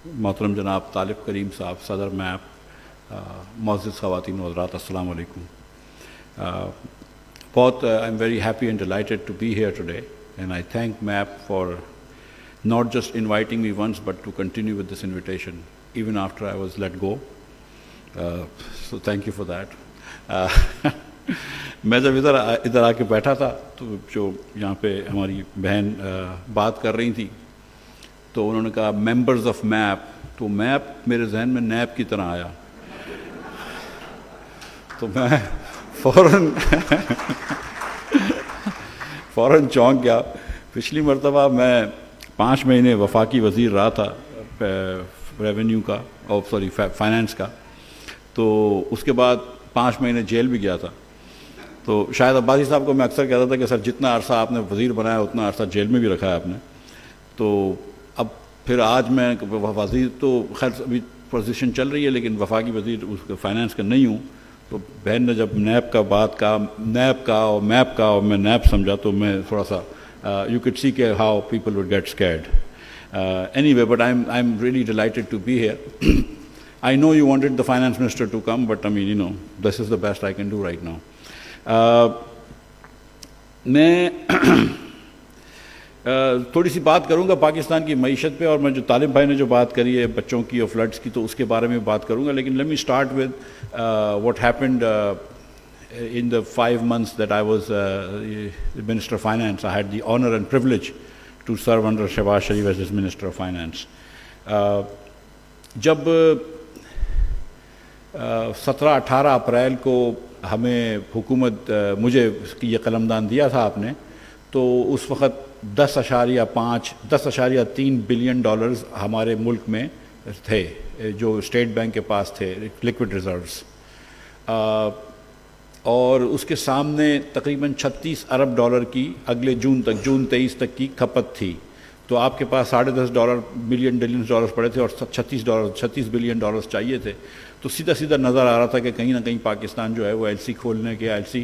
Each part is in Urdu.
محترم جناب طالب کریم صاحب صدر میپ, معزز خواتین و حضرات, السلام علیکم. I'm very happy and delighted to be here today, and I thank MAP for not just inviting me once but to continue with this invitation even after I was let go. So thank you for that. میں جب ادھر آ کے بیٹھا تھا تو جو یہاں پہ ہماری بہن بات کر رہی تھی تو انہوں نے کہا ممبرز آف میپ, تو میپ میرے ذہن میں نیب کی طرح آیا, تو میں فوراً چونک گیا. پچھلی مرتبہ میں 5 مہینے وفاقی وزیر رہا تھا ریونیو کا, سوری فائنانس کا, تو اس کے بعد 5 مہینے جیل بھی گیا تھا. تو شاید عباسی صاحب کو میں اکثر کہتا تھا کہ سر جتنا عرصہ آپ نے وزیر بنایا اتنا عرصہ جیل میں بھی رکھا ہے آپ نے. تو اب پھر آج میں وزیر تو خیر ابھی پوزیشن چل رہی ہے لیکن وفاقی وزیر اس کا فائنانس کا نہیں ہوں. تو بہن نے جب نیب کا بات کہا, نیب کا اور میپ کا, اور میں نیب سمجھا تو میں تھوڑا سا یو کڈ سی کہ how people would get scared. Anyway but I am really delighted to be here. I know you wanted the finance minister to come, but I mean, this is the best I can do right now. میں تھوڑی سی بات کروں گا پاکستان کی معیشت پہ, اور میں جو طالب بھائی نے جو بات کری ہے بچوں کی اور فلڈس کی تو اس کے بارے میں بات کروں گا. لیکن let me start with what happened in the 5 months that I was the Minister of Finance. I had the honor and privilege to serve under Shehbaz Sharif as his Minister of Finance. جب 17-18 اپریل کو ہمیں حکومت مجھے یہ قلمدان دیا تھا آپ نے, تو اس وقت 10.3 بلین ڈالرز ہمارے ملک میں تھے جو اسٹیٹ بینک کے پاس تھے لکوڈ ریزروز, اور اس کے سامنے تقریباً 36 ارب ڈالر کی اگلے جون 23 تک کی کھپت تھی. تو آپ کے پاس $10.5 بلین ڈالرز پڑے تھے اور 36 بلین ڈالرز چاہیے تھے. تو سیدھا نظر آ رہا تھا کہ کہیں نہ کہیں پاکستان جو ہے وہ ایل سی کھولنے کے, ایل سی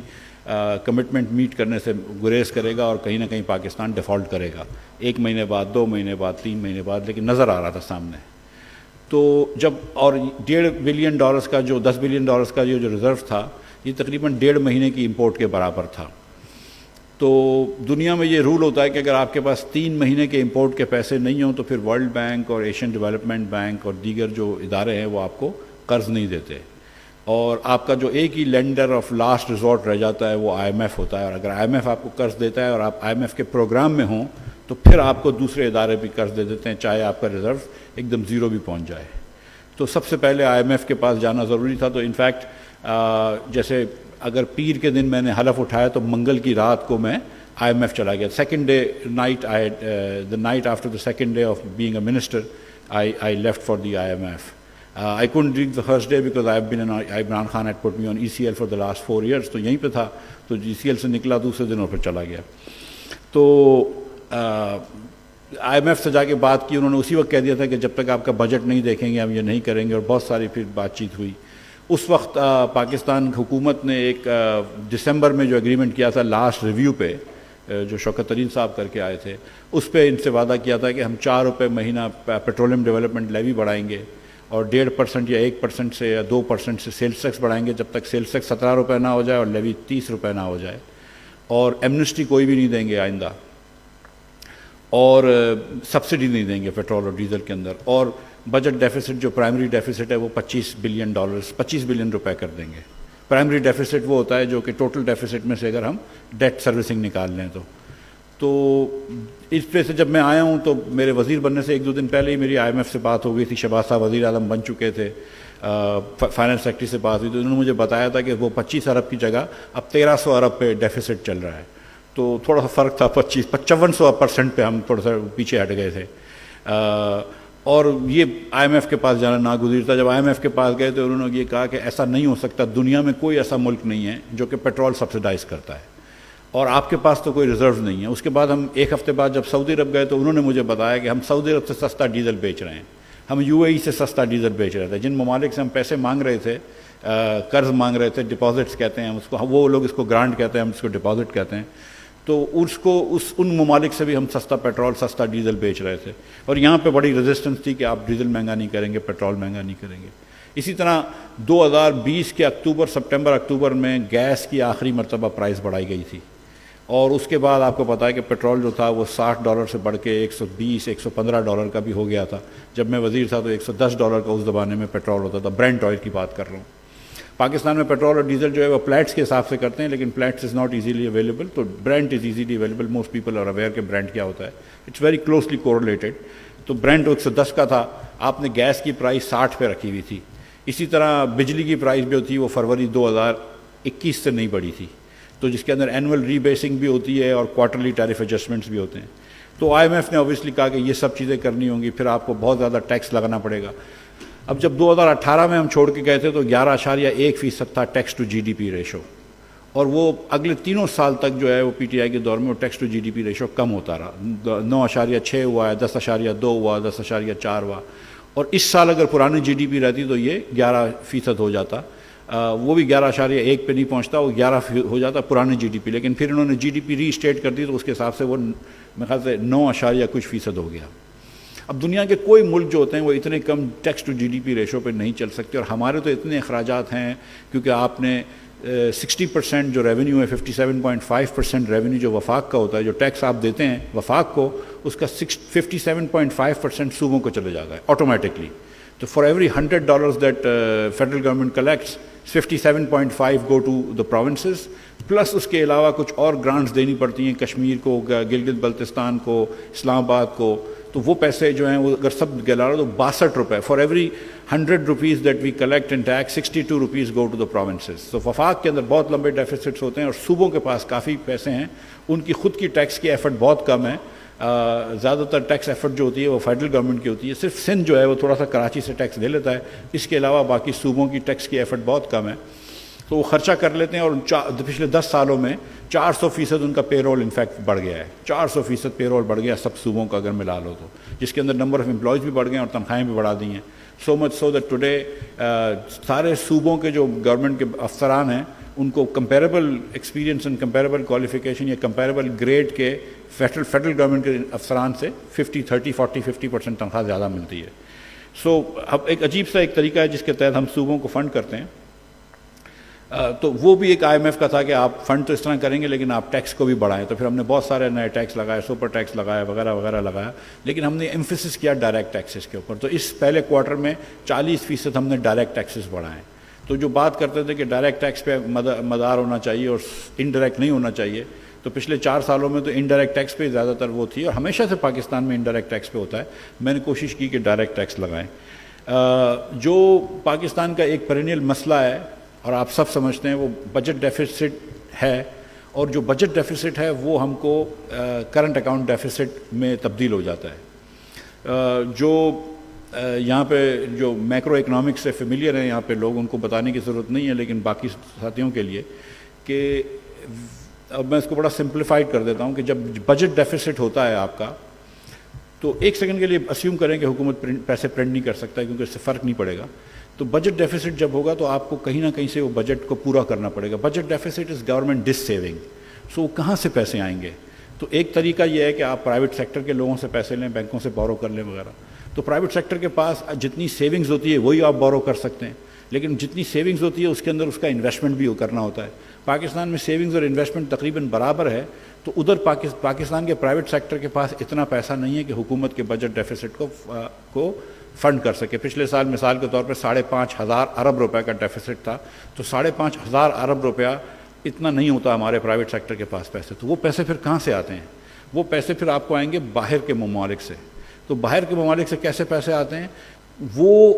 کمٹمنٹ میٹ کرنے سے گریز کرے گا, اور کہیں نہ کہیں پاکستان ڈیفالٹ کرے گا 1 مہینے بعد, 2 مہینے بعد, 3 مہینے بعد, لیکن نظر آ رہا تھا سامنے. تو جب اور $1.5 بلین کا جو $10 بلین کا جو ریزرو تھا یہ تقریباً 1.5 مہینے کی امپورٹ کے برابر تھا. تو دنیا میں یہ رول ہوتا ہے کہ اگر آپ کے پاس 3 مہینے کے امپورٹ کے پیسے نہیں ہوں تو پھر ورلڈ بینک اور ایشین ڈیولپمنٹ بینک اور دیگر جو ادارے ہیں وہ آپ کو قرض نہیں دیتے, اور آپ کا جو ایک ہی لینڈر آف لاسٹ ریزورٹ رہ جاتا ہے وہ IMF ہوتا ہے. اور اگر IMF آپ کو قرض دیتا ہے اور آپ IMF کے پروگرام میں ہوں تو پھر آپ کو دوسرے ادارے بھی قرض دے دیتے ہیں چاہے آپ کا ریزرو ایک دم زیرو بھی پہنچ جائے. تو سب سے پہلے IMF کے پاس جانا ضروری تھا. تو انفیکٹ جیسے اگر پیر کے دن میں نے حلف اٹھایا تو منگل کی رات کو میں IMF چلا گیا. Second day night, the night after the second day of being a minister, I left for the IMF. I couldn't reach the first day because Imran Khan had put me on ECL for the last 4 years. تو یہیں پہ تھا, تو ECL سے نکلا دوسرے دن اور پھر چلا گیا. تو IMF سے جا کے بات کی, انہوں نے اسی وقت کہہ دیا تھا کہ جب تک آپ کا بجٹ نہیں دیکھیں گے ہم یہ نہیں کریں گے, اور بہت ساری پھر بات چیت ہوئی. اس وقت پاکستان حکومت نے ایک دسمبر میں جو ایگریمنٹ کیا تھا لاسٹ ریویو پہ, جو شوکت ترین صاحب کر کے آئے تھے, اس پہ ان سے وعدہ کیا تھا کہ ہم $4 مہینہ پیٹرولیم ڈیولپمنٹ لیوی بڑھائیں گے, اور 1.5% یا 1% سے یا 2% سے سیلس ٹیکس بڑھائیں گے جب تک سیلس ٹیکس $17 نہ ہو جائے اور لیوی $30 نہ ہو جائے, اور ایمنسٹی کوئی بھی نہیں دیں گے آئندہ, اور سبسڈی نہیں دیں گے پیٹرول اور ڈیزل کے اندر, اور بجٹ ڈیفیسٹ جو پرائمری ڈیفیسٹ ہے وہ $25 بلین کر دیں گے. پرائمری ڈیفیسٹ وہ ہوتا ہے جو کہ ٹوٹل ڈیفیسٹ میں سے اگر ہم ڈیٹ سروسنگ نکال لیں تو اس پہ سے جب میں آیا ہوں تو میرے وزیر بننے سے 1-2 دن پہلے ہی میری IMF سے بات ہو گئی تھی. شہباز صاحب وزیر اعظم بن چکے تھے, فائنانس سیکرٹری سے بات ہوئی تو انہوں نے مجھے بتایا تھا کہ وہ 25 ارب کی جگہ اب 1300 ارب پہ ڈیفیسٹ چل رہا ہے. تو تھوڑا سا فرق تھا, 5500% پہ ہم تھوڑا سا پیچھے ہٹ گئے تھے. اور یہ IMF کے پاس جانا ناگزیر تھا. جب IMF کے پاس گئے تو انہوں نے یہ کہا کہ ایسا نہیں ہو سکتا, دنیا میں کوئی ایسا ملک نہیں ہے جو کہ پیٹرول سبسڈائز کرتا ہے, اور آپ کے پاس تو کوئی ریزرو نہیں ہے. اس کے بعد ہم 1 ہفتے بعد جب سعودی عرب گئے تو انہوں نے مجھے بتایا کہ ہم سعودی عرب سے سستا ڈیزل بیچ رہے ہیں, ہم UAE سے سستا ڈیزل بیچ رہے تھے. جن ممالک سے ہم پیسے مانگ رہے تھے, قرض مانگ رہے تھے, ڈپازٹس کہتے ہیں ہم اس کو, وہ لوگ اس کو گرانٹ کہتے ہیں, ہم اس کو ڈپازٹ کہتے ہیں. تو ان ممالک سے بھی ہم سستا پیٹرول سستا ڈیزل بیچ رہے تھے، اور یہاں پہ بڑی ریزسٹنس تھی کہ آپ ڈیزل مہنگا نہیں کریں گے، پیٹرول مہنگا نہیں کریں گے۔ اسی طرح 2020 کے سپٹمبر اکتوبر میں گیس کی آخری مرتبہ پرائز بڑھائی گئی تھی، اور اس کے بعد آپ کو پتہ ہے کہ پیٹرول جو تھا وہ $60 سے بڑھ کے $120-115 کا بھی ہو گیا تھا۔ جب میں وزیر تھا تو $110 کا اس زمانے میں پیٹرول ہوتا تھا، برینٹ آئل کی بات کر رہا ہوں۔ پاکستان میں پیٹرول اور ڈیزل جو ہے وہ پلیٹس کے حساب سے کرتے ہیں، لیکن plates is not easily available, تو brent is easily available. Most people are aware کہ برینٹ کیا ہوتا ہے، اٹس ویری کلوزلی کوریلیٹڈ۔ تو برینٹ 110 کا تھا، آپ نے گیس کی پرائز 60 پہ رکھی ہوئی تھی۔ اسی طرح بجلی کی پرائز جو تھی وہ فروری 2021 سے نہیں بڑھی تھی، تو جس کے اندر اینول ری بیسنگ بھی ہوتی ہے اور کوارٹرلی ٹیرف ایڈجسٹمنٹس بھی ہوتے ہیں۔ تو IMF نے اوبیسلی کہا کہ یہ سب چیزیں کرنی ہوں گی، پھر آپ کو بہت زیادہ ٹیکس لگانا پڑے گا۔ اب جب 2018 میں ہم چھوڑ کے گئے تھے تو 11.1% تھا tax to G D P ratio, اور وہ اگلے 3 سال تک جو ہے وہ PTI کے دور میں وہ tax to G D P ratio کم ہوتا رہا، 9.6 ہوا ہے، 10.2 ہوا، 10.4 ہوا، اور اس سال اگر پرانی جی ڈی پی رہتی تو یہ 11% ہو جاتا۔ وہ بھی 11.1 پہ نہیں پہنچتا، وہ 11 ہو جاتا پرانی جی ڈی پی، لیکن پھر انہوں نے جی ڈی پی ری اسٹیٹ کر دی تو اس کے حساب سے وہ میرے خیال سے 9% ہو گیا۔ اب دنیا کے کوئی ملک جو ہوتے ہیں وہ اتنے کم tax to G D P ratio پہ نہیں چل سکتے، اور ہمارے تو اتنے اخراجات ہیں، کیونکہ آپ نے 60% جو ریونیو ہے، 57.5% ریونیو جو وفاق کا ہوتا ہے، جو ٹیکس آپ دیتے ہیں وفاق کو، اس کا 57.5% صوبوں کو چلے جاتا ہے آٹومیٹکلی۔ تو for every $100 that federal government collects, 57.5 go to the provinces, plus اس کے علاوہ کچھ اور گرانٹس دینی پڑتی ہیں، کشمیر کو، گلگت بلتستان کو، اسلام آباد کو، تو وہ پیسے جو ہیں وہ اگر سب گلا تو $62 for every $100 that we collect in tax, $62 go to the provinces. تو وفاق کے اندر بہت لمبے ڈیفیسٹس ہوتے ہیں، اور صوبوں کے پاس کافی پیسے ہیں، ان کی خود کی ٹیکس کی ایفرٹ بہت کم ہے۔ زیادہ تر ٹیکس ایفرٹ جو ہوتی ہے وہ فیڈرل گورنمنٹ کی ہوتی ہے، صرف سندھ جو ہے وہ تھوڑا سا کراچی سے ٹیکس دے لیتا ہے، اس کے علاوہ باقی صوبوں کی ٹیکس کی ایفرٹ بہت کم ہے، تو وہ خرچہ کر لیتے ہیں، اور پچھلے 10 سالوں میں 400% ان کا پے رول انفیکٹ بڑھ گیا ہے، 400% پے رول بڑھ گیا سب صوبوں کا اگر ملا لو تو، جس کے اندر نمبر آف امپلائیز بھی بڑھ گئے ہیں اور تنخواہیں بھی بڑھا دی ہیں۔ سو مچ سو دیٹ ٹوڈے سارے صوبوں کے جو گورنمنٹ کے افسران ہیں ان کو comparable experience and comparable qualification یا کمپیریبل گریڈ کے فیڈرل گورنمنٹ کے افسران سے 50% تنخواہ زیادہ ملتی ہے۔ سو اب ایک عجیب سا ایک طریقہ ہے جس کے تحت ہم صوبوں کو فنڈ کرتے ہیں، تو وہ بھی ایک IMF کا تھا کہ آپ فنڈ تو اس طرح کریں گے لیکن آپ ٹیکس کو بھی بڑھائیں، تو پھر ہم نے بہت سارے نئے ٹیکس لگائے، سپر ٹیکس لگایا وغیرہ وغیرہ لگایا، لیکن ہم نے ایمفیسس کیا ڈائریکٹ ٹیکسز کے اوپر۔ تو اس پہلے کوارٹر میں 40% ہم نے ڈائریکٹ ٹیکسز بڑھائے۔ تو جو بات کرتے تھے کہ ڈائریکٹ ٹیکس پہ مدار ہونا چاہیے اور انڈائریکٹ نہیں ہونا چاہیے، تو پچھلے 4 سالوں میں تو انڈائریکٹ ٹیکس پہ زیادہ تر وہ تھی، اور ہمیشہ سے پاکستان میں انڈائریکٹ ٹیکس پہ ہوتا ہے۔ میں نے کوشش کی کہ ڈائریکٹ ٹیکس لگائیں۔ جو پاکستان کا ایک پیرینیل مسئلہ ہے اور آپ سب سمجھتے ہیں، وہ بجٹ ڈیفیسٹ ہے، اور جو بجٹ ڈیفیسٹ ہے وہ ہم کو کرنٹ اکاؤنٹ ڈیفیسٹ میں تبدیل ہو جاتا ہے۔ جو یہاں پہ جو میکرو اکنامکس سے فیملیئر ہیں یہاں پہ لوگ، ان کو بتانے کی ضرورت نہیں ہے، لیکن باقی ساتھیوں کے لیے کہ اب میں اس کو بڑا سمپلیفائڈ کر دیتا ہوں کہ جب بجٹ ڈیفیسٹ ہوتا ہے آپ کا، تو ایک سیکنڈ کے لیے اسیوم کریں کہ حکومت پیسے پرنٹ نہیں کر سکتا ہے کیونکہ اس سے فرق نہیں پڑے گا، تو بجٹ ڈیفیسٹ جب ہوگا تو آپ کو کہیں نہ کہیں سے وہ بجٹ کو پورا کرنا پڑے گا۔ Budget deficit is government dissaving, so کہاں سے پیسے آئیں گے؟ تو ایک طریقہ یہ ہے کہ آپ پرائیویٹ سیکٹر کے لوگوں سے پیسے لیں، بینکوں سے بورو کر لیں وغیرہ۔ تو پرائیویٹ سیکٹر کے پاس جتنی سیونگز ہوتی ہے وہی آپ بورو کر سکتے ہیں، لیکن جتنی سیونگز ہوتی ہے اس کے اندر اس کا انویسٹمنٹ بھی کرنا ہوتا ہے۔ پاکستان میں سیونگز اور انویسٹمنٹ تقریباً برابر ہے، تو ادھر پاکستان کے پرائیویٹ سیکٹر کے پاس اتنا پیسہ نہیں ہے کہ حکومت کے بجٹ ڈیفیسٹ کو فنڈ کر سکے۔ پچھلے سال مثال کے طور پہ 5,500 ارب روپے کا ڈیفیسٹ تھا، تو 5,500 ارب روپیہ اتنا نہیں ہوتا ہمارے پرائیویٹ سیکٹر کے پاس پیسے۔ تو وہ پیسے پھر کہاں سے آتے ہیں؟ وہ پیسے پھر آپ کو آئیں گے باہر کے ممالک سے۔ تو باہر کے ممالک سے کیسے پیسے آتے ہیں؟ وہ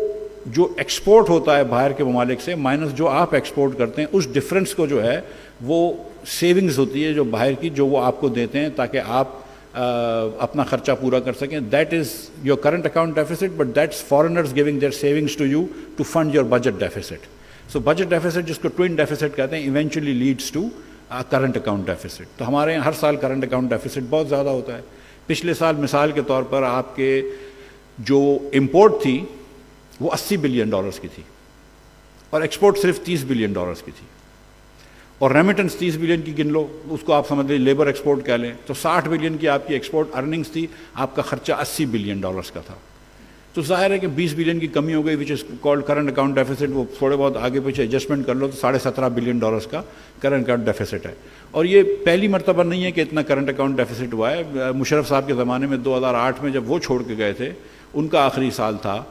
جو ایکسپورٹ ہوتا ہے باہر کے ممالک سے مائنس جو آپ ایکسپورٹ کرتے ہیں، اس ڈفرینس کو جو ہے وہ سیونگز ہوتی ہے جو باہر کی، جو وہ آپ کو دیتے ہیں تاکہ آپ اپنا خرچہ پورا کر سکیں۔ That is your current account deficit, but that's foreigners giving their savings to you to fund your budget deficit. So budget deficit جس کو ٹوئن ڈیفیسٹ کہتے ہیں، eventually leads to current account deficit. تو ہمارے یہاں ہر سال کرنٹ اکاؤنٹ ڈیفیسٹ بہت زیادہ ہوتا ہے۔ پچھلے سال مثال کے طور پر آپ کے جو امپورٹ تھی وہ $80 بلین کی تھی، اور ایکسپورٹ صرف $30 بلین کی تھی، اور ریمیٹنس 30 بلین کی گن لو، اس کو آپ سمجھ لیں لیبر ایکسپورٹ کہہ لیں، تو 60 بلین کی آپ کی ایکسپورٹ ارننگس تھی، آپ کا خرچہ 80 بلین ڈالرز کا تھا. تو ظاہر ہے کہ 20 بلین کی کمی ہو گئی which is called current account deficit. وہ تھوڑے بہت آگے پیچھے ایڈجسٹمنٹ کر لو تو 17.5 بلین ڈالرز کا کرنٹ اکاؤنٹ ڈیفیسٹ ہے. اور یہ پہلی مرتبہ نہیں ہے کہ اتنا کرنٹ اکاؤنٹ ڈیفیسٹ ہوا ہے. مشرف صاحب کے زمانے میں 2008 میں جب وہ چھوڑ کے گئے تھے، ان کا آخری سال تھا،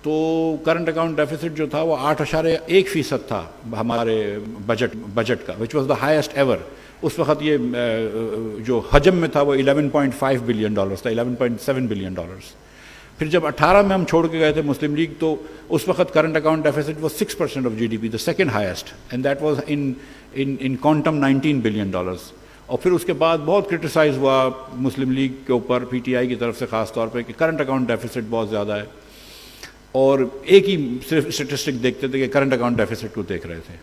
تو کرنٹ اکاؤنٹ ڈیفیسٹ جو تھا وہ 8.1% تھا ہمارے بجٹ کا، which was the highest ever. اس وقت یہ جو حجم میں تھا وہ 11.5 بلین ڈالرز تھا، 11.7 بلین ڈالرز. پھر جب 18 میں ہم چھوڑ کے گئے تھے مسلم لیگ، تو اس وقت current account deficit was 6% of G D P, the second highest, and that was in quantum 19 billion dollars. اور پھر اس کے بعد بہت کرٹیسائز ہوا مسلم لیگ کے اوپر پی ٹی آئی کی طرف سے خاص طور پہ کہ کرنٹ اکاؤنٹ ڈیفیسٹ بہت زیادہ ہے، اور ایک ہی صرف اسٹیٹسٹک دیکھتے تھے کہ کرنٹ اکاؤنٹ ڈیفیسٹ کو دیکھ رہے تھے.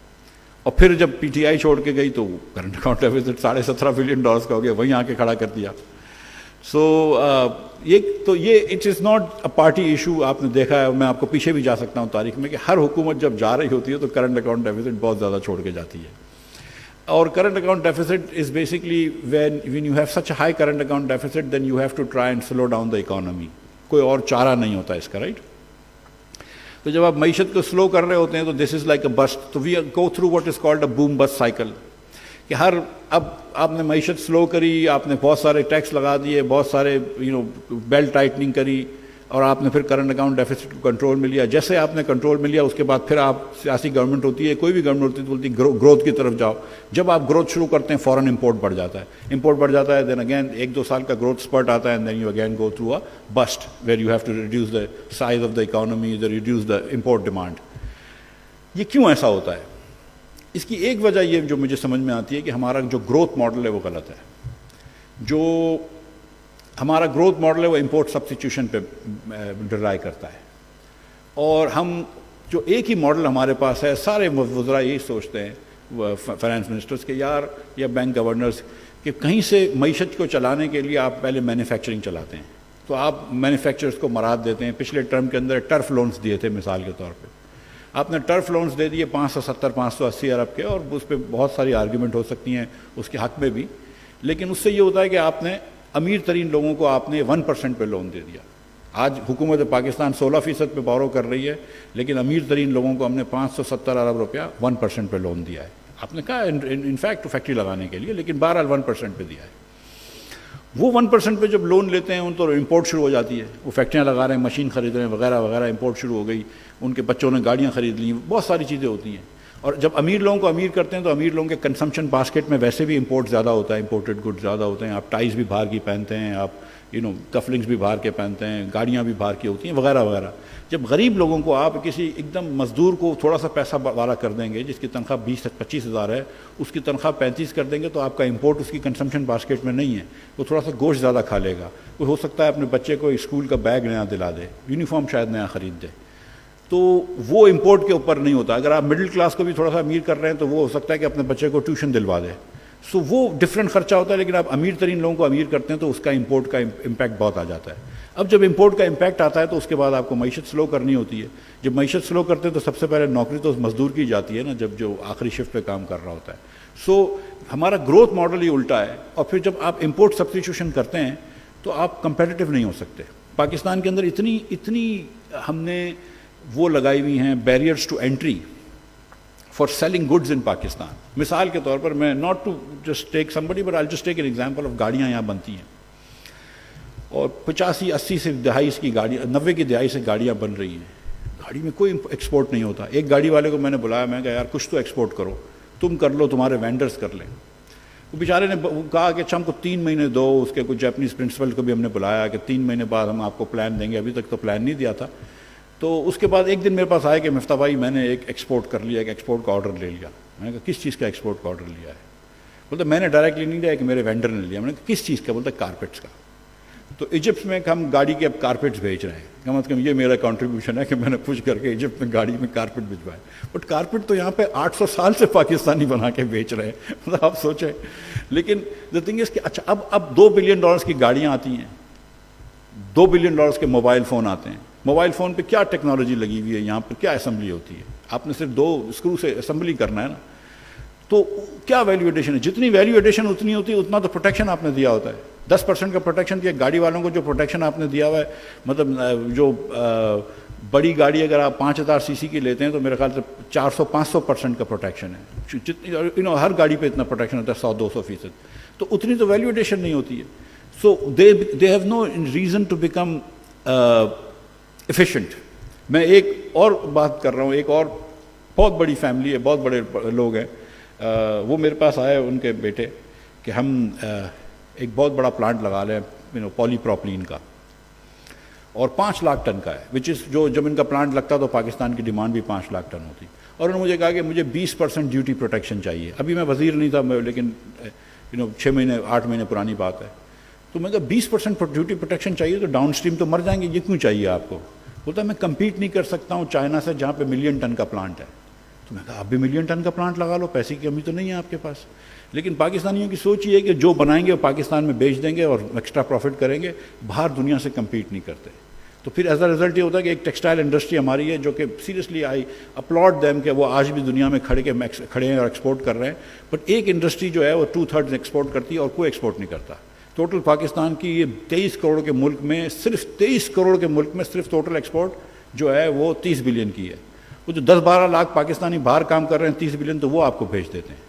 اور پھر جب پی ٹی آئی چھوڑ کے گئی تو current account deficits 17.5 billion dollars کا ہو گیا، وہیں آ کے کھڑا کر دیا. سو یہ it is not a party issue. آپ نے دیکھا ہے، میں آپ کو پیچھے بھی جا سکتا ہوں تاریخ میں، کہ ہر حکومت جب جا رہی ہوتی ہے تو کرنٹ اکاؤنٹ ڈیفیسٹ بہت زیادہ چھوڑ کے جاتی ہے. اور current account deficit is basically when you have such a high current account deficit then you have to try and slow down the economy. کوئی اور چارہ نہیں ہوتا اس کا، رائٹ. تو جب آپ معیشت کو سلو کر رہے ہوتے ہیں تو دس از لائک اے بسٹ. تو we go through what is called a boom bust cycle, کہ اب آپ نے معیشت سلو کری، آپ نے بہت سارے ٹیکس لگا دیے، بہت سارے بیلٹ ٹائٹننگ کری، اور آپ نے پھر کرنٹ اکاؤنٹ ڈیفیسٹ کو کنٹرول میں لیا. جیسے آپ نے کنٹرول میں لیا، اس کے بعد پھر آپ سیاسی گورنمنٹ ہوتی ہے، کوئی بھی گورنمنٹ ہوتی ہے تو بولتی ہے گروتھ کی طرف جاؤ. جب آپ گروتھ شروع کرتے ہیں فوراً امپورٹ بڑھ جاتا ہے، دین اگین 1-2 سال کا گروتھ اسپرٹ آتا ہے، and then you again go through a bust where you have to reduce the size of the economy, reduce the import demand. یہ کیوں ایسا ہوتا ہے؟ اس کی ایک وجہ یہ جو مجھے سمجھ میں آتی ہے کہ ہمارا جو گروتھ ماڈل ہے وہ غلط ہے. جو ہمارا گروتھ ماڈل ہے وہ امپورٹ سبسٹیٹیوشن پہ ڈرائی کرتا ہے. اور ہم جو ایک ہی ماڈل ہمارے پاس ہے، سارے وزراء یہی سوچتے ہیں، فائنانس منسٹرز کے یار یا بینک گورنرز، کہ کہیں سے معیشت کو چلانے کے لیے آپ پہلے مینوفیکچرنگ چلاتے ہیں، تو آپ مینوفیکچررز کو مراد دیتے ہیں. پچھلے ٹرم کے اندر ٹرف لونز دیے تھے مثال کے طور پہ، آپ نے ٹرف لونز دے دیے 570-580 ارب کے، اور اس پہ بہت ساری آرگیومنٹ ہو سکتی ہیں اس کے حق میں بھی. لیکن اس سے یہ ہوتا ہے کہ آپ نے امیر ترین لوگوں کو آپ نے 1% پہ لون دے دیا. آج حکومت پاکستان 16% پہ بورو کر رہی ہے، لیکن امیر ترین لوگوں کو ہم نے 570 ارب روپیہ 1% پہ لون دیا ہے. آپ نے کہا انفیکٹ فیکٹری لگانے کے لیے، لیکن بہرحال 1% پہ دیا ہے. وہ 1% پہ جب لون لیتے ہیں ان تو امپورٹ شروع ہو جاتی ہے. وہ فیکٹریاں لگا رہے ہیں، مشین خرید رہے ہیں، وغیرہ وغیرہ، امپورٹ شروع ہو گئی. ان کے بچوں نے گاڑیاں خرید لیں، بہت ساری چیزیں ہوتی ہیں. اور جب امیر لوگوں کو امیر کرتے ہیں تو امیر لوگوں کے کنزمپشن باسکٹ میں ویسے بھی امپورٹ زیادہ ہوتا ہے، امپورٹڈ گڈ زیادہ ہوتے ہیں. آپ ٹائز بھی باہر کی پہنتے ہیں، آپ کفلنگس بھی باہر کے پہنتے ہیں، گاڑیاں بھی باہر کی ہوتی ہیں، وغیرہ وغیرہ. جب غریب لوگوں کو آپ کسی ایک دم مزدور کو تھوڑا سا پیسہ والا کر دیں گے، جس کی تنخواہ 20-25 ہزار ہے، اس کی تنخواہ 35 کر دیں گے، تو آپ کا امپورٹ اس کی کنزمپشن باسکٹ میں نہیں ہے. وہ تھوڑا سا گوشت زیادہ کھا لے گا. وہ ہو سکتا ہے اپنے بچے کو اسکول کا بیگ نیا دلا دے، یونیفارم شاید نیا خرید دے. تو وہ امپورٹ کے اوپر نہیں ہوتا. اگر آپ مڈل کلاس کو بھی تھوڑا سا امیر کر رہے ہیں تو وہ ہو سکتا ہے کہ اپنے بچے کو ٹیوشن دلوا دے. سو وہ ڈفرینٹ خرچہ ہوتا ہے. لیکن آپ امیر ترین لوگوں کو امیر کرتے ہیں تو اس کا امپورٹ کا امپیکٹ بہت آ جاتا ہے. اب جب امپورٹ کا امپیکٹ آتا ہے تو اس کے بعد آپ کو معیشت سلو کرنی ہوتی ہے. جب معیشت سلو کرتے ہیں تو سب سے پہلے نوکری تو اس مزدور کی جاتی ہے نا، جب جو آخری شفٹ پہ کام کر رہا ہوتا ہے. سو ہمارا گروتھ ماڈل ہی الٹا ہے. اور پھر جب آپ امپورٹ سبسٹیٹیوشن کرتے ہیں تو آپ کمپیٹیٹیو نہیں ہو سکتے. پاکستان کے اندر اتنی ہم نے وہ لگائی ہوئی ہیں barriers to entry for selling goods in Pakistan. مثال کے طور پر میں not to just take somebody but I just take an example of گاڑیاں یہاں بنتی ہیں، اور 85-80 سے دہائی کی گاڑیاں، 90 کی دہائی سے گاڑیاں بن رہی ہیں. گاڑی میں کوئی ایکسپورٹ نہیں ہوتا. ایک گاڑی والے کو میں نے بلایا، میں کہا یار کچھ تو ایکسپورٹ کرو، تم کر لو، تمہارے وینڈرز کر لیں. وہ بیچارے نے کہا کہ اچھا ہم کو 3 مہینے دو. اس کے کچھ جیپنیز پرنسپل کو بھی ہم نے بلایا کہ 3 مہینے بعد ہم آپ کو پلان دیں گے. ابھی تک تو پلان نہیں دیا تھا. تو اس کے بعد ایک دن میرے پاس آیا کہ مفتاح بھائی میں نے ایک ایکسپورٹ کر لیا، ایک ایکسپورٹ کا آرڈر لے لیا. میں نے کہا کس چیز کا ایکسپورٹ کا آرڈر لیا ہے؟ بولتا میں نے ڈائریکٹلی نہیں لیا، کہ میرے وینڈر نے لیا. میں نے کہا کس چیز کا؟ بولتا کارپیٹس کا. تو ایجپٹ میں ہم گاڑی کے اب کارپیٹس بھیج رہے ہیں. کم از کم یہ میرا کنٹریبیوشن ہے کہ میں نے پوچھ کر کے ایجپٹ میں گاڑی میں کارپیٹ بھجوائے. بٹ کارپیٹ تو یہاں پہ 800 سال سے پاکستانی بنا کے بیچ رہے ہیں. مطلب آپ سوچیں. لیکن دا تھنگ از کہ اچھا اب $2 بلین کی گاڑیاں آتی ہیں، $2 بلین کے موبائل فون آتے ہیں. موبائل فون پہ کیا ٹیکنالوجی لگی ہوئی ہے؟ یہاں پہ کیا اسمبلی ہوتی ہے؟ آپ نے صرف 2 اسکرو سے اسمبلی کرنا ہے نا. تو کیا ویلیو ایڈیشن ہے؟ جتنی ویلیو ایڈیشن اتنی ہوتی ہے اتنا تو پروٹیکشن آپ نے دیا ہوتا ہے. 10% کا پروٹیکشن دیا گاڑی والوں کو, جو پروٹیکشن آپ نے دیا ہوا ہے, مطلب جو بڑی گاڑی اگر آپ 5000 سی سی کی لیتے ہیں تو میرے خیال سے 400-500% کا پروٹیکشن ہے. جتنی ہر گاڑی پہ اتنا پروٹیکشن ہوتا ہے 100-200%. تو اتنی تو ویلیو ایڈیشن نہیں ہوتی ہے. So they have no reason to become efficient. میں ایک اور بات کر رہا ہوں, ایک اور بہت بڑی فیملی ہے, بہت بڑے لوگ ہیں, وہ میرے پاس آئے ان کے بیٹے کہ ہم ایک بہت بڑا پلانٹ لگا لیں پولی پروپلین کا, اور 5 لاکھ ٹن کا ہے, وچ از جو جب ان کا پلانٹ لگتا تو پاکستان کی ڈیمانڈ بھی 5 لاکھ ٹن ہوتی. اور انہوں نے مجھے کہا کہ مجھے 20% ڈیوٹی پروٹیکشن چاہیے. ابھی میں وزیر نہیں تھا, لیکن 6 مہینے 8 مہینے پرانی بات ہے. تو میں کہا 20% ڈیوٹی پروٹیکشن چاہیے تو ڈاؤن اسٹریم تو مر جائیں گے, یہ کیوں چاہیے آپ کو؟ بولتا میں کمپیٹ نہیں کر سکتا ہوں چائنا سے جہاں پہ 1 ملین ٹن کا پلانٹ ہے. تو میں کہا آپ بھی 1 ملین ٹن کا پلانٹ لگا لو, پیسے کی کمی تو نہیں ہے آپ کے پاس. لیکن پاکستانیوں کی سوچ یہ ہے کہ جو بنائیں گے وہ پاکستان میں بیچ دیں گے اور ایکسٹرا پروفٹ کریں گے, باہر دنیا سے کمپیٹ نہیں کرتے. تو پھر ایز اے رزلٹ یہ ہوتا ہے کہ ایک ٹیکسٹائل انڈسٹری ہماری ہے جو کہ سیریسلی آئی اپلاڈ دیم کہ وہ آج بھی دنیا میں کھڑے ہیں اور ایکسپورٹ کر رہے ہیں. بٹ ایک انڈسٹری جو ہے وہ 2/3 ایکسپورٹ کرتی ہے اور کوئی ایکسپورٹ نہیں کرتا. ٹوٹل پاکستان کی یہ 23 کروڑ کے ملک میں, صرف 23 کروڑ کے ملک میں صرف ٹوٹل ایکسپورٹ جو ہے وہ 30 بلین کی ہے. وہ جو 10-12 لاکھ پاکستانی باہر کام کر رہے ہیں 30 بلین تو وہ آپ کو بھیج دیتے ہیں.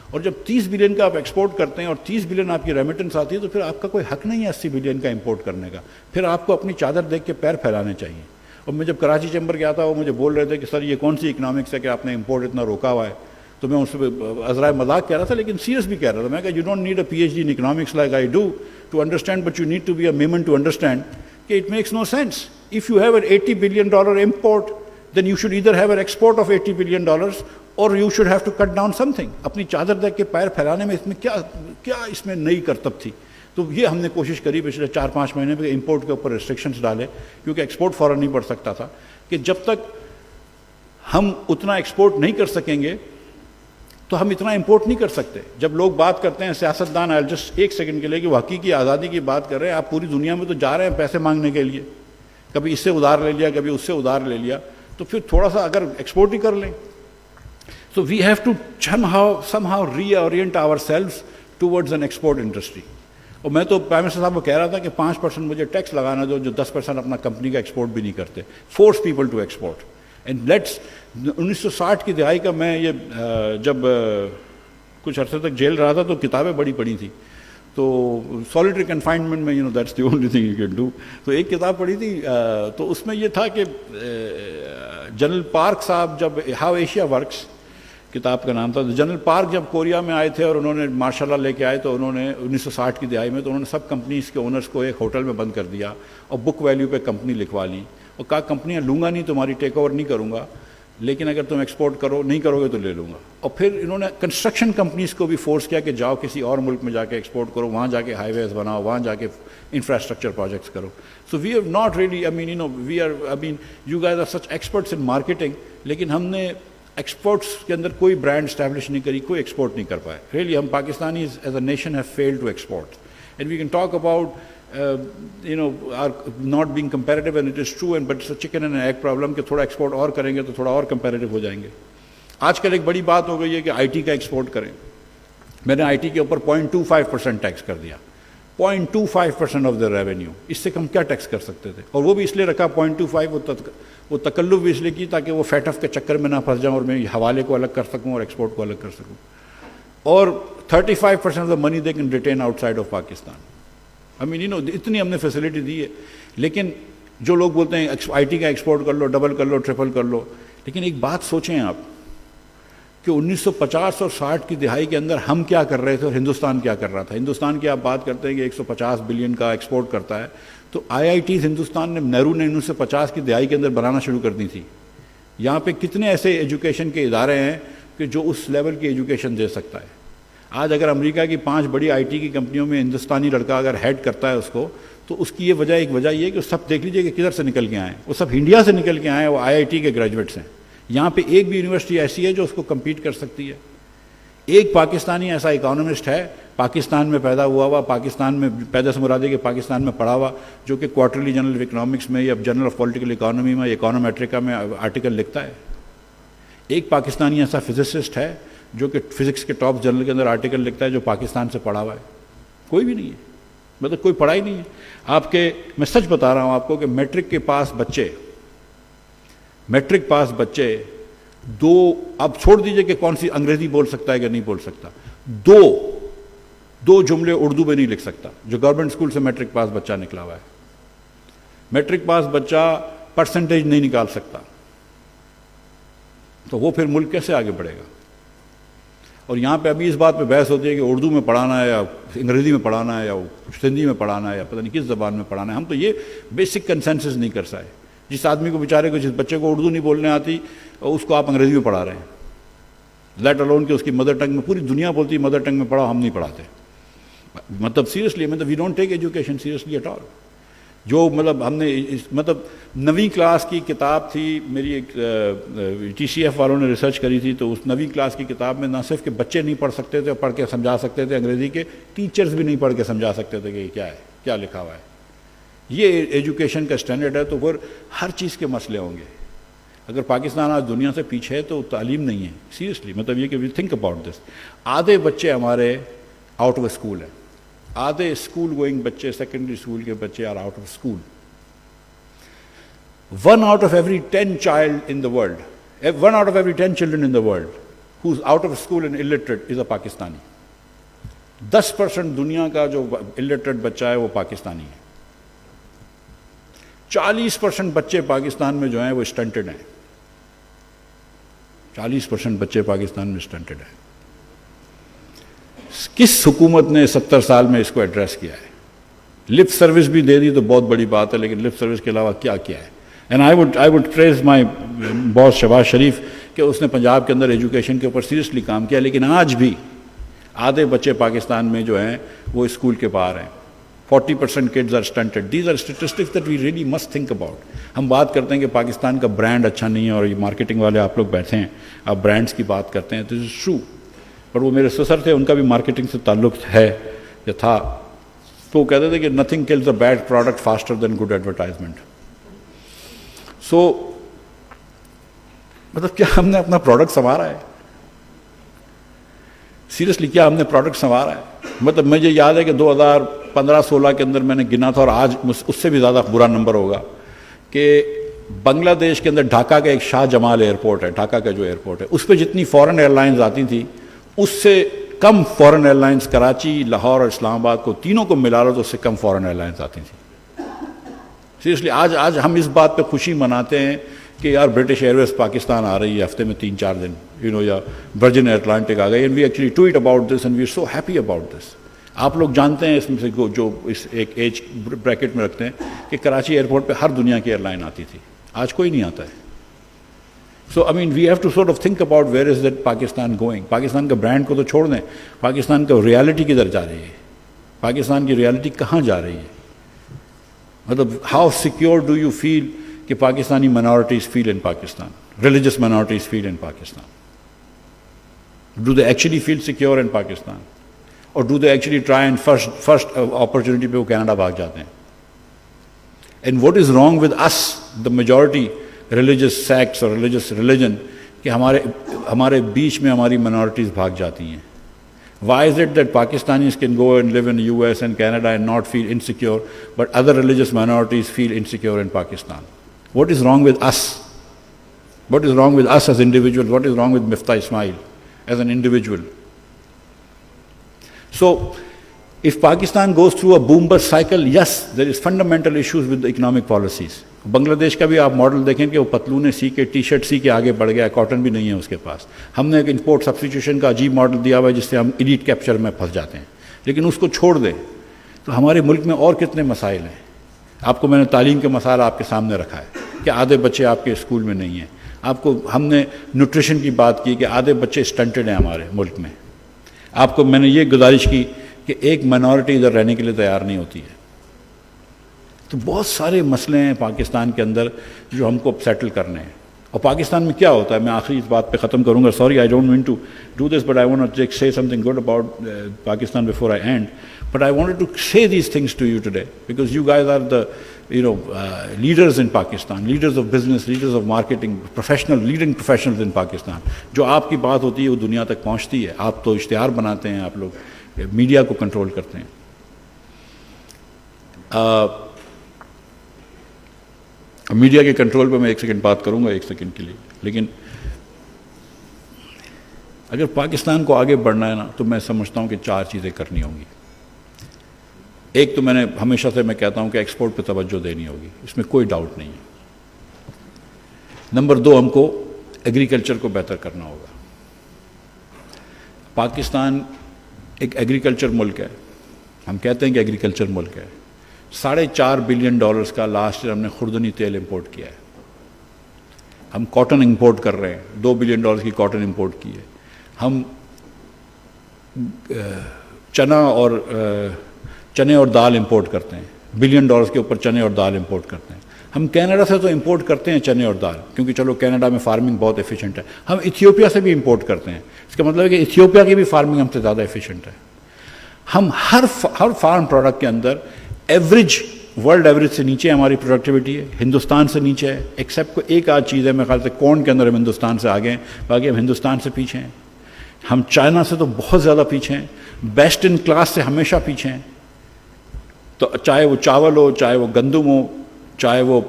اور جب 30 بلین کا آپ ایکسپورٹ کرتے ہیں اور 30 بلین آپ کی ریمیٹنس آتی ہے تو پھر آپ کا کوئی حق نہیں ہے 80 بلین کا امپورٹ کرنے کا. پھر آپ کو اپنی چادر دیکھ کے پیر پھیلانے چاہیے. اور میں جب کراچی چیمبر گیا تھا وہ مجھے بول رہے تھے کہ سر یہ کون سی اکنامکس ہے کہ آپ نے امپورٹ اتنا روکا ہوا ہے. تو میں اس پہ عذرائے مذاق کہہ رہا تھا لیکن سیریس بھی کہہ رہا تھا. میں کہا you don't need a PhD in economics like I do to understand, but you need to be a human to understand کہ it makes no sense. If you have an $80 billion import, then you should either have an export of $80 billion or you should have to cut down something. اپنی چادر دیکھ کے پیر پھیلانے میں اس میں کیا اس میں نئی کرتب تھی. تو یہ ہم نے کوشش کری پچھلے 4-5 مہینے میں امپورٹ کے اوپر ریسٹرکشنز ڈالے, کیونکہ ایکسپورٹ فوراً نہیں بڑھ سکتا تھا, کہ جب تک ہم اتنا ایکسپورٹ نہیں کر سکیں گے تو ہم اتنا امپورٹ نہیں کر سکتے. جب لوگ بات کرتے ہیں سیاستدان, آئی جسٹ 1 سیکنڈ کے لیے, کہ وہ حقیقی آزادی کی بات کر رہے ہیں, آپ پوری دنیا میں تو جا رہے ہیں پیسے مانگنے کے لیے, کبھی اس سے ادھار لے لیا کبھی اس سے ادھار لے لیا, تو پھر تھوڑا سا اگر ایکسپورٹ ہی کر لیں. So we have to somehow reorient ourselves towards an export industry. اور میں تو پرائم منسٹر صاحب کو کہہ رہا تھا کہ 5% مجھے ٹیکس لگانا دو جو 10% اپنا کمپنی کا ایکسپورٹ بھی نہیں کرتے. Force people to export. And let's 1960 کی دہائی کا میں یہ جب کچھ عرصے تک جیل رہا تھا تو کتابیں بڑی پڑھی تھی. تو سالیٹری کنفائنمنٹ میں that's the only thing you can do. تو ایک کتاب پڑھی تھی, تو اس میں یہ تھا کہ جنرل پارک صاحب جب ہاؤ ایشیا ورکس کتاب کا نام تھا, جنرل پارک جب کوریا میں آئے تھے اور انہوں نے مارشل لا لے کے آئے تو انہوں نے 1960 کی دہائی میں تو انہوں نے سب کمپنیز کے اونرز کو ایک ہوٹل میں بند کر دیا اور بک ویلیو پہ کمپنی لکھوا لی اور کہا کمپنیاں لوں گا نہیں, تمہاری ٹیک اوور نہیں کروں گا, لیکن اگر تم ایکسپورٹ نہیں کرو گے تو لے لوں گا. اور پھر انہوں نے کنسٹرکشن کمپنیز کو بھی فورس کیا کہ جاؤ کسی اور ملک میں جا کے ایکسپورٹ کرو, وہاں جا کے ہائی ویز بناؤ, وہاں جا کے انفراسٹرکچر پروجیکٹس کرو. So we have not really you guys are such experts in marketing, لیکن ہم نے ایکسپورٹس کے اندر کوئی برانڈ اسٹیبلش نہیں کری, کوئی ایکسپورٹ نہیں کر پائے. ریئلی ہم Pakistanis as a nation have failed to export. And we can talk about are not being competitive, and it is true, but it's a chicken and an egg problem کہ تھوڑا ایکسپورٹ اور کریں گے تو تھوڑا اور کمپیریٹیو ہو جائیں گے. آج کل ایک بڑی بات ہو گئی ہے کہ IT کا ایکسپورٹ کریں. میں نے IT کے اوپر 0.25% ٹیکس کر دیا, 0.25% آف دا ریونیو. اس سے کم کیا ٹیکس کر سکتے تھے, اور وہ بھی اس لیے رکھا 0.25, وہ تکلف بھی اس لیے کی تاکہ وہ فیٹ آف کے چکر میں نہ پھنس جاؤں اور میں حوالے کو الگ کر سکوں اور ایکسپورٹ کو الگ کر سکوں. اور 35% of the money they can retain out side of Pakistan. اتنی ہم نے فیسلٹی دی ہے. لیکن جو لوگ بولتے ہیں IT کا ایکسپورٹ کر لو, ڈبل کر لو, ٹرپل کر لو, لیکن ایک بات سوچیں آپ کہ 1950 اور 60 کی دہائی کے اندر ہم کیا کر رہے تھے اور ہندوستان کیا کر رہا تھا. ہندوستان کی آپ بات کرتے ہیں کہ 150 بلین کا ایکسپورٹ کرتا ہے, تو IITs ہندوستان نے نہرو نے 1950 کی دہائی کے اندر بنانا شروع کر دی تھی. یہاں پہ کتنے ایسے ایجوکیشن کے ادارے ہیں کہ جو اس لیول کی ایجوکیشن دے سکتا ہے. آج اگر امریکہ کی 5 بڑی IT کی کمپنیوں میں ہندوستانی لڑکا اگر ہیڈ کرتا ہے اس کو, تو اس کی ایک وجہ یہ ہے کہ سب دیکھ لیجئے کہ کدھر سے نکل کے آئے ہیں. وہ سب انڈیا سے نکل کے آئے ہیں, وہ IIT کے گریجویٹس ہیں. یہاں پہ ایک بھی یونیورسٹی ایسی ہے جو اس کو کمپیٹ کر سکتی ہے. ایک پاکستانی ایسا اکانومسٹ ہے پاکستان میں پیدا ہوا ہوا, پاکستان میں پیدا سے مراد ہے کہ پاکستان میں پڑھا ہوا, جو کہ کوارٹرلی جرنل آف اکنامکس میں یا جرنل آف پولیٹیکل اکانومی میں یا اکانومیٹرکا میں آرٹیکل لکھتا ہے. ایک پاکستانی ایسا فزسسٹ ہے جو کہ فزکس کے ٹاپ جرنل کے اندر آرٹیکل لکھتا ہے جو پاکستان سے پڑھا ہوا ہے؟ کوئی بھی نہیں ہے، مطلب کوئی پڑھا ہی نہیں ہے آپ کے. میں سچ بتا رہا ہوں آپ کو کہ میٹرک پاس بچے دو، اب چھوڑ دیجئے کہ کون سی انگریزی بول سکتا ہے کہ نہیں بول سکتا، دو جملے اردو میں نہیں لکھ سکتا جو گورنمنٹ اسکول سے میٹرک پاس بچہ نکلا ہوا ہے. میٹرک پاس بچہ پرسنٹیج نہیں نکال سکتا، تو وہ پھر ملک کیسے آگے بڑھے گا؟ اور یہاں پہ ابھی اس بات پہ بحث ہوتی ہے کہ اردو میں پڑھانا ہے یا انگریزی میں پڑھانا ہے یا سندھی میں پڑھانا ہے یا پتہ نہیں کس زبان میں پڑھانا ہے. ہم تو یہ بیسک کنسنسس نہیں کر سکے. جس آدمی کو بیچارے کو، جس بچے کو اردو نہیں بولنے آتی، اس کو آپ انگریزی میں پڑھا رہے ہیں، لیٹ الون کہ اس کی مدر ٹنگ میں، پوری دنیا بولتی ہے مدر ٹنگ میں پڑھاؤ، ہم نہیں پڑھاتے. مطلب سیریسلی، مطلب we don't take education seriously at all. جو مطلب ہم نے مطلب 9ویں کلاس کی کتاب تھی میری، ایک ٹی سی ایف والوں نے ریسرچ کری تھی، تو اس 9ویں کلاس کی کتاب میں نہ صرف کہ بچے نہیں پڑھ سکتے تھے، پڑھ کے سمجھا سکتے تھے انگریزی کے، ٹیچرز بھی نہیں پڑھ کے سمجھا سکتے تھے کہ یہ کیا ہے، کیا لکھا ہوا ہے. یہ ایجوکیشن کا اسٹینڈرڈ ہے. تو پھر ہر چیز کے مسئلے ہوں گے. اگر پاکستان آج دنیا سے پیچھے ہے تو تعلیم نہیں ہے سیریسلی. مطلب یہ کہ وی تھنک اباؤٹ دس. آدھے بچے ہمارے آؤٹ آف اسکول ہیں، آدھے اسکول گوئنگ بچے، سیکنڈری اسکول کے بچے are out of school. 1 out of every 10 child in the world, 1 out of every 10 children in the world who's out of school and illiterate is a Pakistani. 10% دنیا کا جو illiterate بچہ ہے وہ پاکستانی ہے. 40% بچے پاکستان میں جو ہیں وہ stunted ہیں. 40% بچے پاکستان میں stunted ہیں. کس حکومت نے 70 سال میں اس کو ایڈریس کیا ہے؟ لپ سروس بھی دے دی تو بہت بڑی بات ہے، لیکن لپ سروس کے علاوہ کیا کیا ہے؟ اینڈ آئی وڈ پریز مائی باس شہباز شریف کہ اس نے پنجاب کے اندر ایجوکیشن کے اوپر سیریسلی کام کیا. لیکن آج بھی آدھے بچے پاکستان میں جو ہیں وہ اسکول کے باہر ہیں. 40% kids are stunted. These are statistics that we really must think about. ہم بات کرتے ہیں کہ پاکستان کا برانڈ اچھا نہیں ہے، اور یہ مارکیٹنگ والے آپ لوگ بیٹھے ہیں، آپ برانڈس کی بات کرتے ہیں. دس از ٹرو. پر وہ میرے سسر تھے، ان کا بھی مارکیٹنگ سے تعلق ہے یا تھا، تو وہ کہتے تھے کہ nothing kills a bad product faster than good advertisement. So مطلب کیا ہم نے اپنا پروڈکٹ سنوارا ہے؟ سیریسلی کیا ہم نے پروڈکٹ سنوارا ہے؟ مطلب مجھے یاد ہے کہ 2015-16 کے اندر میں نے گنا تھا، اور آج اس سے بھی زیادہ برا نمبر ہوگا، کہ بنگلہ دیش کے اندر ڈھاکہ کا ایک شاہ جمال ایئرپورٹ ہے، ڈھاکہ کا جو ایئرپورٹ ہے، اس پہ جتنی فورن ایئر لائنز آتی تھیں اس سے کم فورن ایئر لائنز کراچی، لاہور اور اسلام آباد کو تینوں کو ملا لو تو اس سے کم فورن ایئر لائنز آتی تھیں. سیریسلی آج ہم اس بات پہ خوشی مناتے ہیں کہ یار برٹش ایئر ویز پاکستان آ رہی ہے ہفتے میں 3-4 دن، یا ورجن اٹلانٹک آ گئی، and we actually tweet about this and we are so happy about this. آپ لوگ جانتے ہیں اس میں سے جو اس ایک ایج بریکٹ میں رکھتے ہیں کہ کراچی ایئرپورٹ پہ ہر دنیا کی ایئر لائن آتی تھی، آج کوئی نہیں آتا ہے. So I mean we have to sort of think about where is that Pakistan going. Pakistan کا برانڈ کو تو چھوڑ دیں، پاکستان کا ریالٹی کدھر جا رہی ہے؟ پاکستان کی ریالٹی کہاں جا رہی ہے؟ مطلب how secure do you feel کہ Pakistani minorities feel in Pakistan, religious minorities feel in Pakistan? Do they actually feel secure in Pakistan? Or do they actually try and first opportunity پہ وہ کینیڈا بھاگ جاتے ہیں؟ And what is wrong with us, the majority religious sects or religious religion, کہ ہمارے بیچ میں ہماری minorities بھاگ جاتی ہیں؟ Why is it that Pakistanis can go and live in the US and Canada and not feel insecure, but other religious minorities feel insecure in Pakistan? What is wrong with us? What is wrong with us as individuals? What is wrong with Miftah Ismail as an individual? So, if Pakistan goes through a boom-bust cycle, yes, there is fundamental issues with the economic policies. بنگلہ دیش کا بھی آپ ماڈل دیکھیں کہ وہ پتلونے سی کے، ٹی شرٹ سی کے آگے بڑھ گیا، کاٹن بھی نہیں ہے اس کے پاس. ہم نے ایک امپورٹ سبسٹیٹیوشن کا عجیب ماڈل دیا ہوا ہے جس سے ہم ایلیٹ کیپچر میں پھنس جاتے ہیں. لیکن اس کو چھوڑ دیں تو ہمارے ملک میں اور کتنے مسائل ہیں. آپ کو میں نے تعلیم کے مسائل آپ کے سامنے رکھا ہے کہ آدھے بچے آپ کے اسکول میں نہیں ہیں. آپ کو ہم نے نیوٹریشن کی بات کی کہ آدھے بچے اسٹنٹڈ ہیں ہمارے ملک میں. آپ کو میں نے یہ گزارش کی کہ ایک مائنورٹی ادھر رہنے کے لیے تیار نہیں ہوتی ہے. تو بہت سارے مسئلے ہیں پاکستان کے اندر جو ہم کو سیٹل کرنے ہیں. اور پاکستان میں کیا ہوتا ہے، میں آخری اس بات پہ ختم کروں گا. Sorry I don't mean to do this but I want to say something good about Pakistan before I end. But I wanted to say these things to you today because you guys are leaders in Pakistan, leaders of business, leaders of marketing, leading professionals in Pakistan. جو آپ کی بات ہوتی ہے وہ دنیا تک پہنچتی ہے. آپ تو اشتہار بناتے ہیں, آپ لوگ میڈیا کو کنٹرول کرتے ہیں. میڈیا کے کنٹرول پہ میں 1 سیکنڈ بات کروں گا, 1 سیکنڈ کے لیے. لیکن اگر پاکستان کو آگے بڑھنا ہے نا, تو میں سمجھتا ہوں کہ 4 چیزیں کرنی ہوں گی. ایک تو میں نے ہمیشہ سے میں کہتا ہوں کہ ایکسپورٹ پہ توجہ دینی ہوگی, اس میں کوئی ڈاؤٹ نہیں ہے. نمبر 2, ہم کو ایگریکلچر کو بہتر کرنا ہوگا. پاکستان ایک ایگریکلچر ملک ہے, ہم کہتے ہیں کہ ایگریکلچر ملک ہے. $4.5 بلین کا لاسٹ ایئر ہم نے خوردنی تیل امپورٹ کیا ہے. ہم کاٹن امپورٹ کر رہے ہیں, $2 بلین کی کاٹن امپورٹ کی ہے. ہم چنے اور دال امپورٹ کرتے ہیں, $1 بلین کے اوپر چنے اور دال امپورٹ کرتے ہیں. ہم کینیڈا سے تو امپورٹ کرتے ہیں چنے اور دال, کیونکہ چلو کینیڈا میں فارمنگ بہت ایفیشینٹ ہے. ہم ایتھیوپیا سے بھی امپورٹ کرتے ہیں, اس کا مطلب ہے کہ ایتھیوپیا کی بھی فارمنگ ہم سے زیادہ ایفیشینٹ ہے. ہم ہر فارم پروڈکٹ کے اندر ورلڈ ایوریج سے نیچے ہماری پروڈکٹیوٹی ہے, ہندوستان سے نیچے ہے. ایکسیپٹ کو ایک آدھ چیز ہے, میرے خیال سے کون کے اندر ہم ہندوستان سے آگے ہیں, باقی ہم ہندوستان سے پیچھے ہیں. ہم چائنا سے تو بہت زیادہ پیچھے ہیں, بیسٹ ان کلاس سے ہمیشہ پیچھے ہیں. تو چاہے وہ چاول ہو, چاہے وہ گندم ہو, چاہے وہ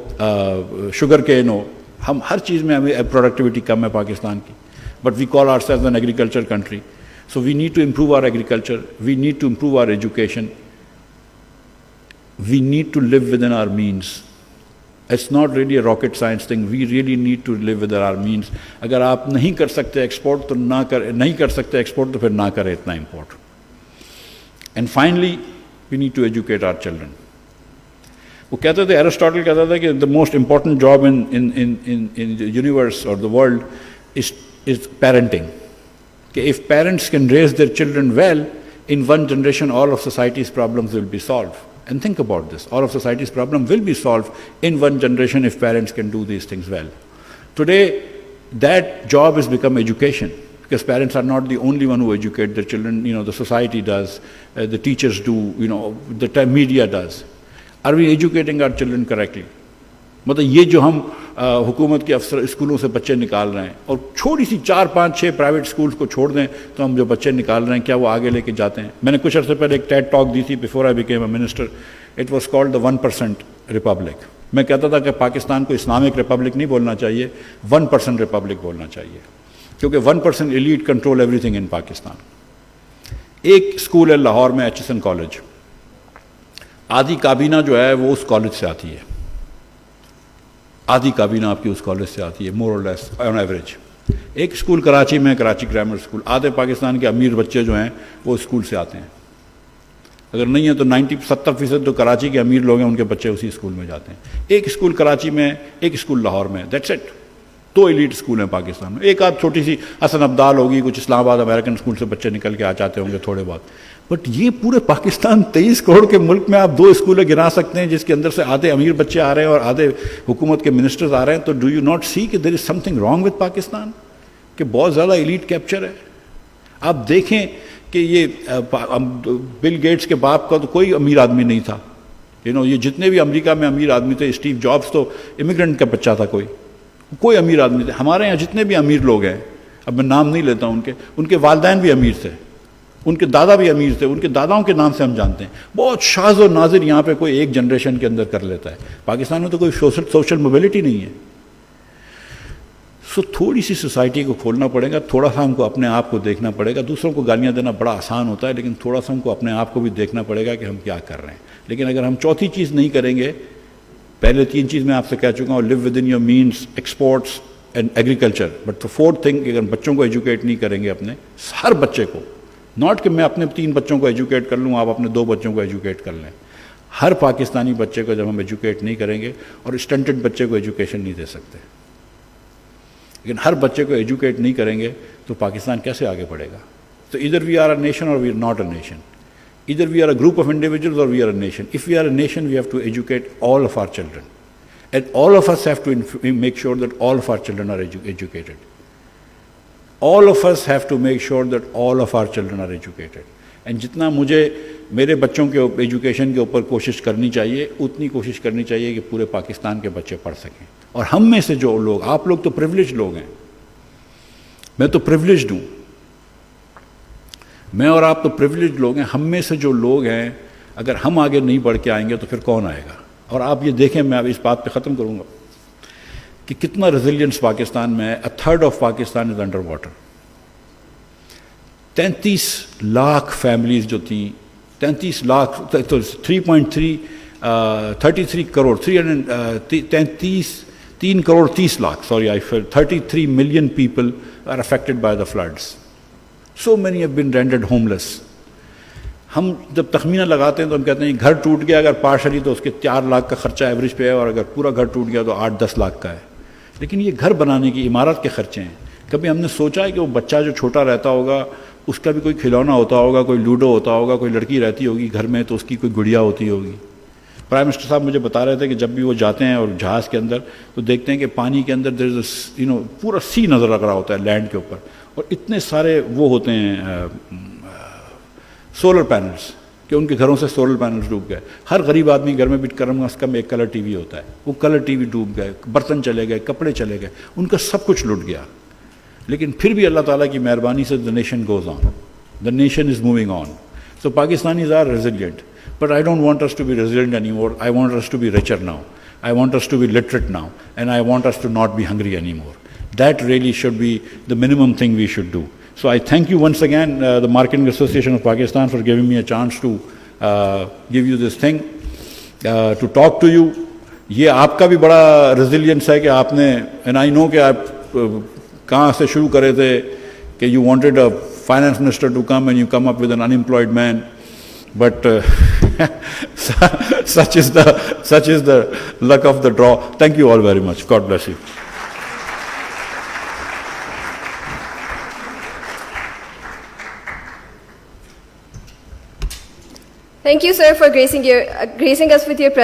شوگر کین ہو, ہم ہر چیز میں ہمیں پروڈکٹیوٹی کم ہے پاکستان کی. But we call ourselves an agriculture country. So we need to improve our agriculture, we need to improve our education, we need to live within our means. It's not really a rocket science thing. We really need to live within our means. اگر آپ نہیں کر سکتے ایکسپورٹ تو نہیں کر سکتے ایکسپورٹ تو پھر نہ کریں اتنا import. And finally, we need to educate our children. وہ کہتے تھے, ایرسٹاٹل کہتا تھا کہ the most important job in the universe or the world is parenting. کہ if parents can raise their children well, in one generation all of society's problems will be solved. And think about this, all of society's problem will be solved in one generation if parents can do these things well. Today, that job has become education, because parents are not the only one who educate their children. The society does, the teachers do, the media does. Are we educating our children correctly? مطلب یہ جو ہم حکومت کے افسر اسکولوں سے بچے نکال رہے ہیں, اور چھوٹی سی 4, 5, 6 پرائیویٹ اسکولس کو چھوڑ دیں تو ہم جو بچے نکال رہے ہیں, کیا وہ آگے لے کے جاتے ہیں؟ میں نے کچھ عرصے پہلے ایک ٹیڈ ٹاک دی تھی before I became a minister. It was called the 1% republic. میں کہتا تھا کہ پاکستان کو اسلامک ریپبلک نہیں بولنا چاہیے, 1% ریپبلک بولنا چاہیے, کیونکہ 1% elite control every thing in Pakistan. ایک اسکول ہے لاہور میں, ایچسن کالج. آدھی کابینہ جو ہے وہ اس کالج سے آتی ہے, آدھی کابینہ آپ کی اس کالج سے آتی ہے, مور اور لیس آن ایوریج. ایک اسکول کراچی میں, کراچی گرامر اسکول, آدھے پاکستان کے امیر بچے جو ہیں وہ اسکول سے آتے ہیں. اگر نہیں ہے تو 70% جو کراچی کے امیر لوگ ہیں ان کے بچے اسی اسکول میں جاتے ہیں. ایک اسکول کراچی میں, ایک اسکول لاہور میں, دیٹس اٹ. 2 ایلیٹ اسکول ہیں پاکستان میں. ایک آدھ چھوٹی سی حسن عبدال ہوگی, کچھ اسلام آباد امریکن اسکول سے بچے نکل کے آ جاتے ہوں گے تھوڑے بہت. بٹ یہ پورے پاکستان 23 کروڑ کے ملک میں آپ 2 اسکولیں گرا سکتے ہیں جس کے اندر سے آدھے امیر بچے آ رہے ہیں اور آدھے حکومت کے منسٹرز آ رہے ہیں. تو ڈو یو ناٹ سی کہ there is something wrong with Pakistan, کہ بہت زیادہ ایلیٹ کیپچر ہے. آپ دیکھیں کہ یہ بل گیٹس کے باپ کا تو کوئی امیر آدمی نہیں تھا. یہ جتنے بھی امریکہ میں امیر آدمی تھے, اسٹیو جابس تو امیگرنٹ کا بچہ تھا, کوئی امیر آدمی تھے. ہمارے یہاں جتنے بھی امیر لوگ ہیں, اب میں نام نہیں لیتا ہوں ان کے والدین بھی امیر تھے, ان کے دادا بھی امیر تھے, ان کے داداؤں کے نام سے ہم جانتے ہیں. بہت شاذ و نادر یہاں پہ کوئی ایک جنریشن کے اندر کر لیتا ہے. پاکستان میں تو کوئی سوشل موبلٹی نہیں ہے. سو تھوڑی سی سوسائٹی کو کھولنا پڑے گا, تھوڑا سا ہم کو اپنے آپ کو دیکھنا پڑے گا. دوسروں کو گالیاں دینا بڑا آسان ہوتا ہے, لیکن تھوڑا سا ہم کو اپنے آپ کو بھی دیکھنا پڑے گا کہ ہم کیا کر رہے ہیں. لیکن اگر ہم چوتھی چیز نہیں کریں گے, پہلے 3 چیز میں آپ سے کہہ چکا ہوں, live with in your means, exports and agriculture. But 4th thing, اگر بچوں کو ایجوکیٹ نہیں کریں گے, اپنے ہر بچے کو, ناٹ کہ میں اپنے 3 بچوں کو ایجوکیٹ کر لوں, آپ اپنے 2 بچوں کو ایجوکیٹ کر لیں. ہر پاکستانی بچے کو جب ہم ایجوکیٹ نہیں کریں گے, اور اسٹنٹڈ بچے کو ایجوکیشن نہیں دے سکتے, لیکن ہر بچے کو ایجوکیٹ نہیں کریں گے تو پاکستان کیسے آگے بڑھے گا؟ تو either we are a nation or we are not a nation. Either we are a group of individuals or we are a nation. If we are a nation, we have to educate all of our children. And all of us have to make sure that all of our children are educated. All of us have to make sure that all of our children are educated. And jitna mujhe میرے بچوں کے ایجوکیشن کے اوپر کوشش کرنی چاہیے، اتنی کوشش کرنی چاہیے کہ پورے پاکستان کے بچے پڑھ سکیں. اور ہم میں سے جو لوگ، آپ لوگ تو پریولیج لوگ ہیں، میں تو پریولیجڈ ہوں، میں اور آپ تو پریولیج لوگ ہیں. ہم میں سے جو لوگ ہیں اگر ہم آگے نہیں بڑھ کے آئیں گے تو پھر کون آئے گا؟ اور آپ یہ دیکھیں، میں اب اس بات پہ ختم کروں گا کہ کتنا ریزیلینس پاکستان میں ہے. 1/3 of Pakistan is under water. 33 lakh families جو تھیں، 33 lakh, 33 crore 3 crore 30 lakh, sorry I feel 33 million people are affected by the floods. So many have been rendered homeless. ہم جب تخمینہ لگاتے ہیں تو ہم کہتے ہیں گھر ٹوٹ گیا اگر پارشلی تو اس کے 4 لاکھ کا خرچہ ایوریج پہ ہے، اور اگر پورا گھر ٹوٹ گیا تو 8-10 لاکھ کا ہے. لیکن یہ گھر بنانے کی، عمارت کے خرچے ہیں. کبھی ہم نے سوچا ہے کہ وہ بچہ جو چھوٹا رہتا ہوگا اس کا بھی کوئی کھلونا ہوتا ہوگا، کوئی لوڈو ہوتا ہوگا، کوئی لڑکی رہتی ہوگی گھر میں تو اس کی کوئی گڑیا ہوتی ہوگی. پرائم منسٹر صاحب مجھے بتا رہے تھے کہ جب بھی وہ جاتے ہیں اور جہاز کے اندر تو دیکھتے ہیں کہ پانی کے اندر پورا سی نظر آ رہا ہوتا ہے لینڈ کے اوپر، اور اتنے سارے وہ ہوتے ہیں سولر پینلز کہ ان کے گھروں سے سولر پینلز ڈوب گئے. ہر غریب آدمی گھر میں بھی کم از کم ایک کلر ٹی وی ہوتا ہے، وہ کلر ٹی وی ڈوب گئے، برتن چلے گئے، کپڑے چلے گئے، ان کا سب کچھ لٹ گیا. لیکن پھر بھی اللہ تعالیٰ کی مہربانی سے the nation goes on, the nation is moving on. So Pakistanis are resilient, but I don't want us to be resilient anymore. I want us to be richer now. I want us to be literate now, and I want us to not be hungry anymore. That really should be the minimum thing we should do. So I thank you once again, the Marketing Association of Pakistan, for giving me a chance to give you this thing, to talk to you. یہ آپ کا بھی بڑا ریزیلینس ہے کہ آپ نے، اینڈ آئی نو کہ آپ کہاں سے شروع کرے تھے کہ you wanted a finance minister to come and you come up with an unemployed man, but such is the luck of the draw. Thank you all very much. God bless you. Thank you, sir, for gracing us with your presence.